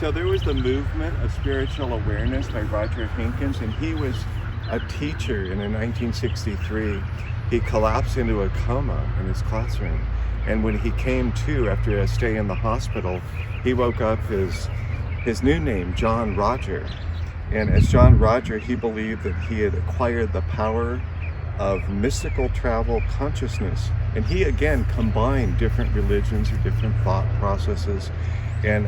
So there was the movement of spiritual awareness by Roger Hinkins, and he was a teacher. And in 1963, he collapsed into a coma in his classroom. And when he came to, after a stay in the hospital, he woke up his new name, John Roger. And as John Roger, he believed that he had acquired the power of mystical travel consciousness. And he again combined different religions or different thought processes and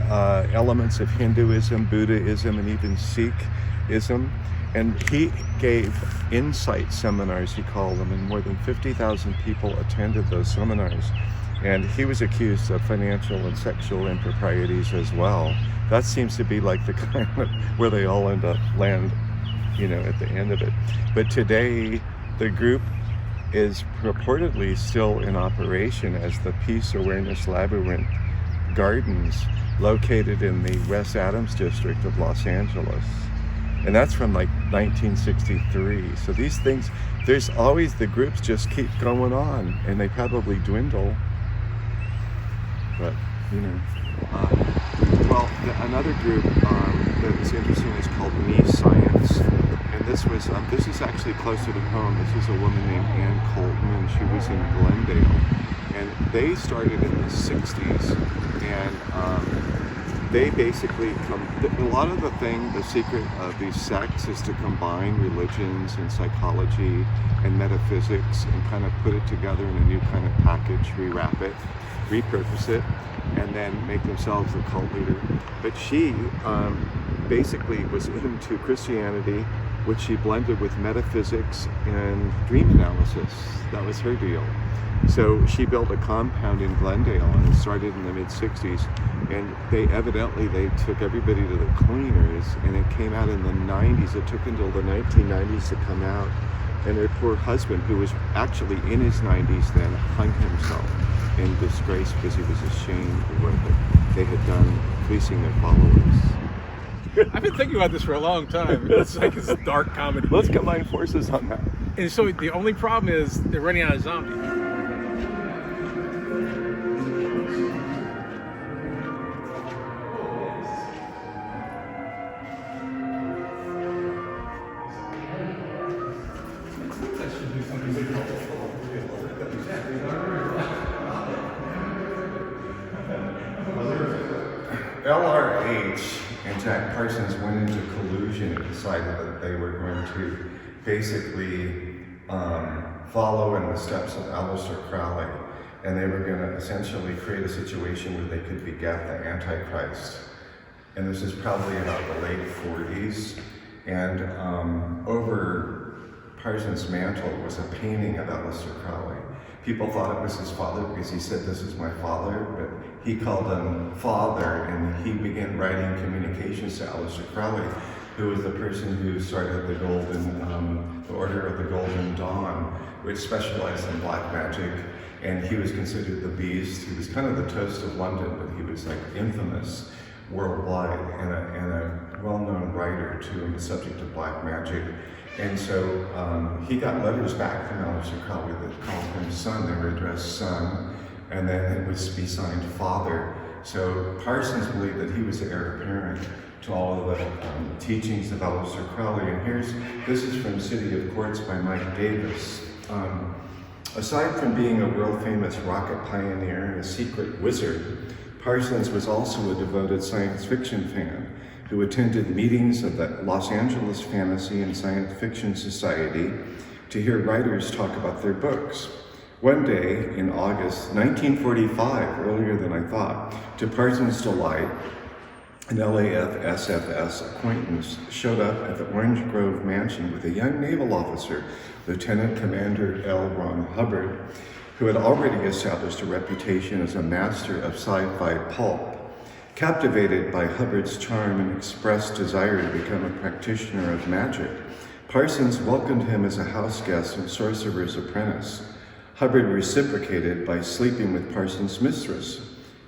elements of Hinduism, Buddhism, and even Sikhism. And he gave insight seminars, he called them, and more than 50,000 people attended those seminars. And he was accused of financial and sexual improprieties as well. That seems to be like the kind of where they all land, at the end of it. But today, the group is purportedly still in operation as the Peace Awareness Labyrinth Gardens, located in the West Adams district of Los Angeles. And that's from like 1963. So these things, there's always, the groups just keep going on, and they probably dwindle. But, another group that was interesting is called Me Science. And this is actually closer to home. This is a woman named Ann Colton, and she was in Glendale. And they started in the 60s. And they basically a lot of the secret of these sects is to combine religions and psychology and metaphysics and kind of put it together in a new kind of package, rewrap it, repurpose it, and then make themselves a cult leader. But she basically was into Christianity, which she blended with metaphysics and dream analysis. That was her deal. So she built a compound in Glendale, and it started in the mid-60s. And they took everybody to the cleaners, and it came out in the 90s. It took until the 1990s to come out. And her poor husband, who was actually in his 90s then, hung himself in disgrace because he was ashamed of what they had done, fleecing their followers. I've been thinking about this for a long time. It's like this dark comedy. Let's combine forces on that. And so the only problem is they're running out of zombies. LRH and Jack Parsons went into collusion and decided that they were going to basically follow in the steps of Aleister Crowley, and they were going to essentially create a situation where they could beget the Antichrist. And this is probably about the late 40s, and over Parsons' mantle was a painting of Aleister Crowley. People thought it was his father because he said, "This is my father," but he called him Father, and he began writing communications to Aleister Crowley, who was the person who started the Order of the Golden Dawn, which specialized in black magic, and he was considered the beast. He was kind of the toast of London, but he was like infamous worldwide and a well-known writer too on the subject of black magic. And so he got letters back from Aleister Crowley that called him son. They were addressed son, and then it would be signed father. So Parsons believed that he was the heir apparent to all of the teachings of Aleister Crowley. And this is from City of Quartz by Mike Davis. Aside from being a world-famous rocket pioneer and a secret wizard, Parsons was also a devoted science fiction fan who attended meetings of the Los Angeles Fantasy and Science Fiction Society to hear writers talk about their books. One day in August 1945, earlier than I thought, to Parsons' delight, an LAF-SFS acquaintance showed up at the Orange Grove mansion with a young naval officer, Lieutenant Commander L. Ron Hubbard, who had already established a reputation as a master of sci-fi pulp. Captivated by Hubbard's charm and expressed desire to become a practitioner of magic, Parsons welcomed him as a house guest and sorcerer's apprentice. Hubbard reciprocated by sleeping with Parsons' mistress.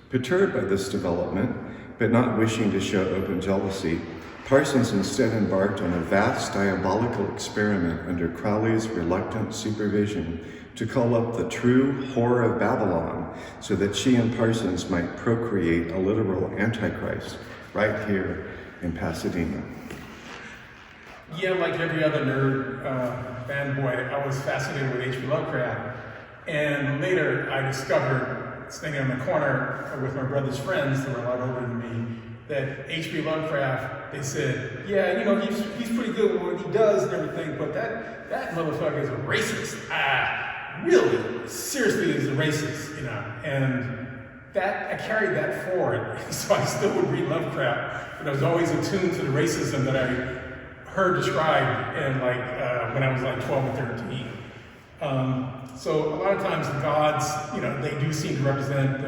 Perturbed by this development, but not wishing to show open jealousy, Parsons instead embarked on a vast diabolical experiment under Crowley's reluctant supervision to call up the true whore of Babylon so that she and Parsons might procreate a literal Antichrist. right here in Pasadena. Yeah, like every other nerd fanboy, I was fascinated with H.P. Lovecraft. And later I discovered, standing on the corner with my brother's friends who were a lot older than me, that H.P. Lovecraft, they said, yeah, you know, he's pretty good with what he does and everything, but that motherfucker is a racist. Really, seriously is a racist, you know. And that, I carried that forward. So I still would read Lovecraft, but I was always attuned to the racism that I heard described in when I was like 12 or 13. So a lot of times the gods, you know, they do seem to represent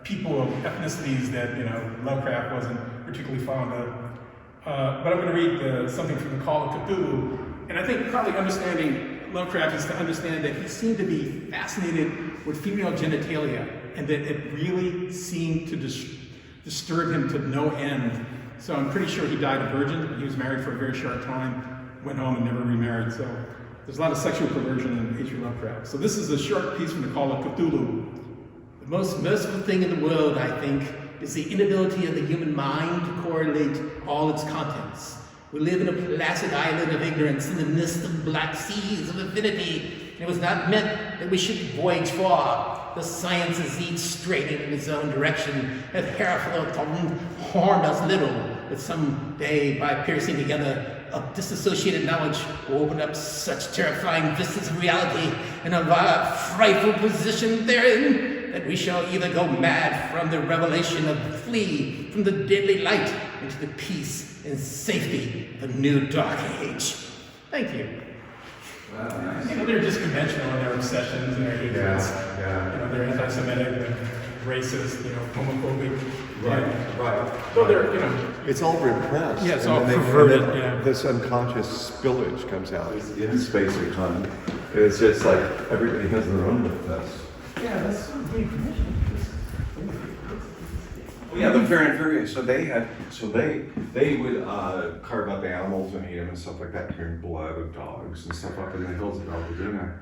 people of ethnicities that, you know, Lovecraft wasn't particularly fond of. But I'm going to read something from the Call of Cthulhu. And I think probably understanding Lovecraft is to understand that he seemed to be fascinated with female genitalia, and that it really seemed to disturb him to no end. So I'm pretty sure he died a virgin. He was married for a very short time, went home and never remarried. So there's a lot of sexual perversion in H.P. Lovecraft. So this is a short piece from the Call of Cthulhu. The most merciful thing in the world, I think, is the inability of the human mind to correlate all its contents. We live in a placid island of ignorance in the midst of black seas of infinity. It was not meant that we should voyage far. The sciences each straining in its own direction, and Hereford harm us little, but some day, by piercing together of disassociated knowledge, will open up such terrifying vistas of reality and of our frightful position therein, that we shall either go mad from the revelation of flee from the deadly light into the peace and safety of a new dark age. Thank you. Wow, nice. You know, they're just conventional in their obsessions and their hatreds. Yeah. You know, they're anti-Semitic, they're racist, you know, homophobic. Right. So they're, you know. It's all repressed. Yeah, it's and all then they- perverted, and then yeah. This unconscious spillage comes out in space and time. It's just like everybody has their own LitFest. Yeah, that's being permission. Well, yeah, the fair and furious. So they would carve up animals and eat them and stuff like that, carrying blood of dogs and stuff up in the hills of Pasadena,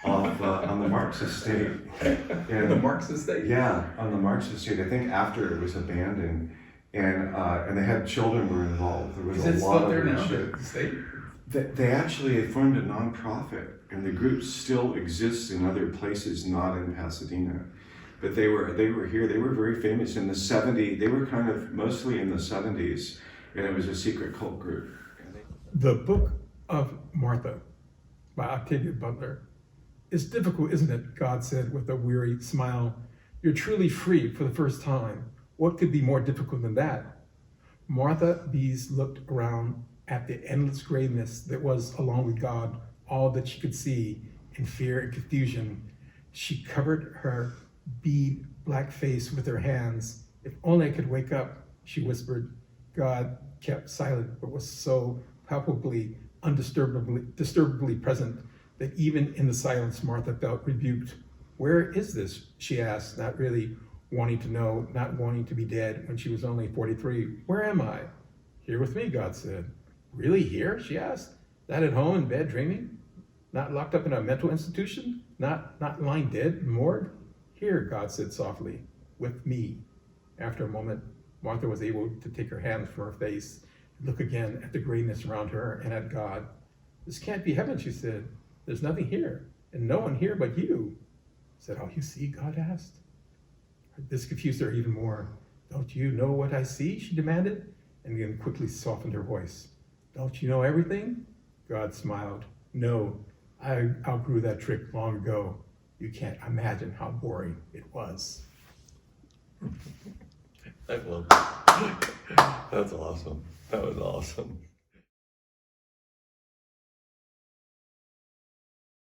on the Marks estate. And The Marks estate? Yeah, on the Marks estate. I think after it was abandoned, and they had children were involved. There was Is a it lot still of there now, shit. the estate? They actually formed a nonprofit, and the group still exists in other places, not in Pasadena. But they were here. They were very famous in the 70s. They were kind of mostly in the 70s, and it was a secret cult group. The Book of Martha by Octavia Butler. It's difficult, isn't it? God said with a weary smile. You're truly free for the first time. What could be more difficult than that? Martha Bees looked around at the endless grayness that was, along with God, all that she could see. In fear and confusion, she covered her bead black face with her hands. If only I could wake up, she whispered. God kept silent, but was so palpably, disturbably present that even in the silence, Martha felt rebuked. Where is this? She asked, not really wanting to know, not wanting to be dead when she was only 43. Where am I? Here with me, God said. Really here? She asked. Not at home in bed dreaming? Not locked up in a mental institution? Not lying dead in morgue? Here, God said softly, with me. After a moment, Martha was able to take her hands from her face, look again at the grayness around her and at God. This can't be heaven, she said. There's nothing here, and no one here but you. Is that all you see? God asked. This confused her even more. Don't you know what I see? She demanded, and then quickly softened her voice. Don't you know everything? God smiled. No, I outgrew that trick long ago. You can't imagine how boring it was. I love that. That's awesome. That was awesome.